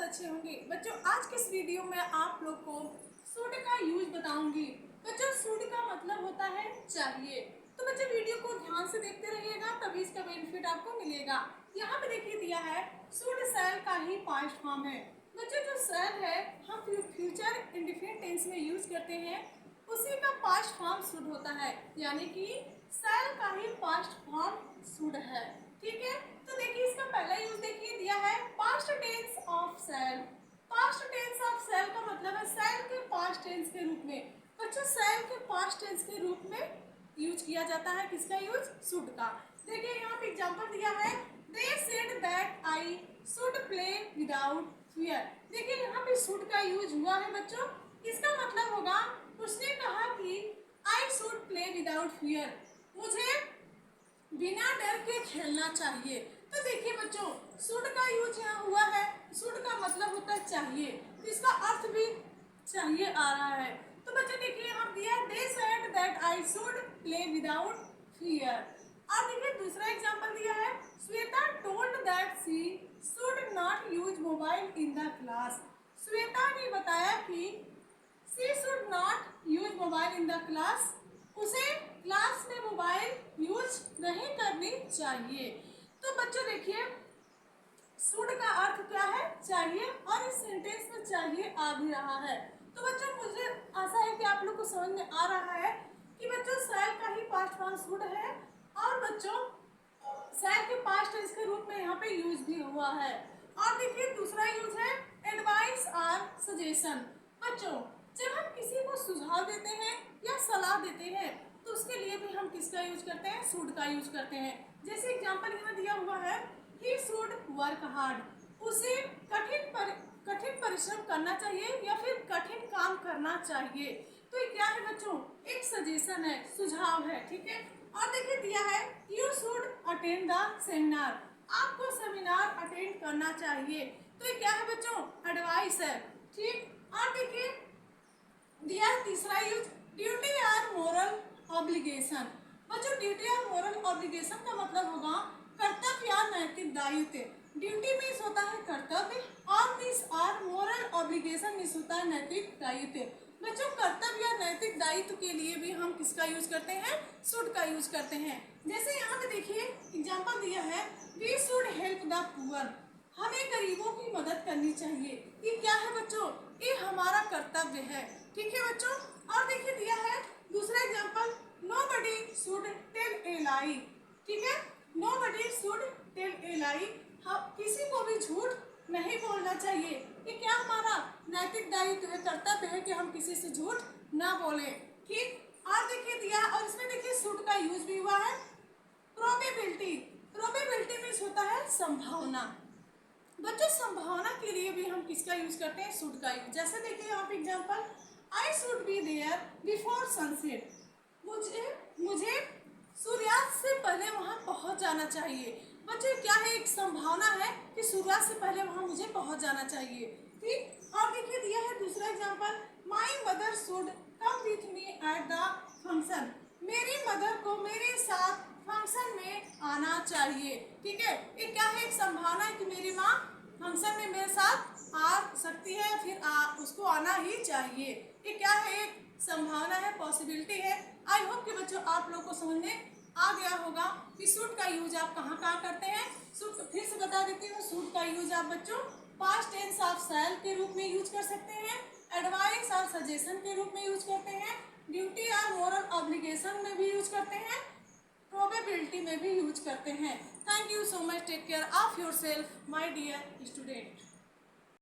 अच्छे होंगे। बच्चों आज के इस वीडियो में आप लोग को शुड का यूज बताऊंगी। बच्चों शुड का मतलब होता है चाहिए। तो बच्चों वीडियो को ध्यान से देखते रहिएगा तभी इसका बेनिफिट आपको मिलेगा। यहाँ पे देखिए दिया है शुड शैल का ही पास्ट फॉर्म है। बच्चों जो शैल है हम फ्यूचर इंडेफिनिट टेंस में यूज करते हैं, उसी का पास्ट फॉर्म शुड होता है, यानी कि शैल का ही पास्ट फॉर्म शुड है। ठीक है, तो देखिए इसका पहला यूज देखिए दिया है past tense of shall. Past tense of shall का मतलब है शैल के पास्ट टेंस के रूप में। बच्चों शैल के पास्ट टेंस के रूप में यूज किया जाता है किसका यूज? शुड का। देखिए यहाँ पे एग्जांपल दिया है they said that I should play without fear. देखिए यहाँ पे शुड का यूज हुआ है बच्चों। इसका मतलब होगा उसने कहा कि I should play without fear, मुझे बिना डर के खेलना चाहिए। तो देखिए बच्चों शुड का यूज यहाँ हुआ है। शुड का मतलब होता है चाहिए, तो इसका अर्थ भी चाहिए आ रहा है। तो बच्चों देखिए यहाँ दिया they said that I should play without fear. और देखिए दूसरा एग्जांपल दिया है Shweta told that she should not use mobile in the class. Shweta ने बताया कि she should not use mobile in the class, उसे क्लास में मोबाइल यूज नहीं करनी चाहिए। तो बच्चों देखिए शुड का अर्थ क्या है? चाहिए, और इस सेंटेंस में चाहिए आ भी रहा है। तो बच्चों मुझे आशा है कि आप लोग को समझ में आ रहा है कि बच्चों शैल का ही पास्ट फॉर्म शुड है, और बच्चों शैल के पास्ट टेंस के रूप में यहाँ पे यूज भी हुआ है। और देखिए दूसरा यूज है एडवाइस और सजेशन। बच्चों जब हम किसी को सुझाव देते हैं या सलाह देते हैं तो उसके लिए भी हम किसका यूज करते हैं? शुड का यूज करते हैं। जैसे एग्जांपल यहाँ दिया हुआ है ही शुड वर्क हार्ड, उसे कठिन परिश्रम करना चाहिए या फिर कठिन काम करना चाहिए। तो ये क्या है बच्चों? एक सजेशन है, सुझाव है। ठीक है, और देखिए दिया है you should attend the seminar, आपको सेमिनार अटेंड करना चाहिए। तो ये क्या है बच्चों? एडवाइस है। ठीक, और देखिए दिया तीसरा यूज ड्यूटी और मोरल ऑब्लिगेशन। बच्चों ड्यूटी और मोरल ऑब्लिगेशन का मतलब होगा कर्तव्य या नैतिक दायित्व। ड्यूटी मीन्स होता है कर्तव्य और मीन्स और मोरल ऑब्लिगेशन मीन्स होता है नैतिक दायित्व। बच्चों कर्तव्य या नैतिक दायित्व के लिए भी हम किसका यूज करते हैं? शुड का यूज करते हैं। जैसे यहाँ पे देखिए एग्जाम्पल दिया है we should help the poor, हमें गरीबों की मदद करनी चाहिए। ये क्या है बच्चों? ये हमारा कर्तव्य है। ठीक है बच्चों, और देखिए दिया है दूसरा example nobody should tell a lie. ठीक है, nobody should tell a lie, हम किसी को भी झूठ नहीं बोलना चाहिए। ये क्या हमारा नैतिक दायित्व है, कर्तव्य है कि हम किसी से झूठ ना बोले। ठीक, और देखिए दिया और इसमें देखिए शुड का यूज भी हुआ है प्रोबेबिलिटी। प्रोबेबिलिटी मीन्स होता है संभावना। बच्चों संभावना के लिए भी हम किसका यूज करते हैं? शुड का यूज। जैसे देखिए यहाँ पे example I should be there before sunset, मुझे सूर्यास्त से पहले वहां पहुंच जाना चाहिए। बच्चों क्या है? एक संभावना है कि सूर्यास्त से पहले वहां मुझे पहुंच जाना चाहिए। ठीक, और देखिए दिया है दूसरा example my mother should come with me at the function, मेरी मदर को मेरे साथ फंक्शन में आना चाहिए। ठीक है, ये क्या है? एक संभावना है कि मेरी माँ फंक्शन में मेरे साथ आ सकती है, फिर उसको आना ही चाहिए। ये क्या है? एक संभावना है, पॉसिबिलिटी है। आई होप कि बच्चों आप लोग को समझ में आ गया होगा कि शुड का यूज आप कहाँ कहाँ करते हैं। शुड फिर से बता देती हूँ, शुड का यूज आप बच्चों पास्ट टेंस ऑफ शैल के रूप में यूज कर सकते हैं, एडवाइस और सजेशन के रूप में यूज करते हैं, ड्यूटी और मोरल ऑब्लिगेशन में भी यूज करते हैं, प्रोबेबिलिटी में भी यूज करते हैं। Thank you so much, take care of yourself my dear student.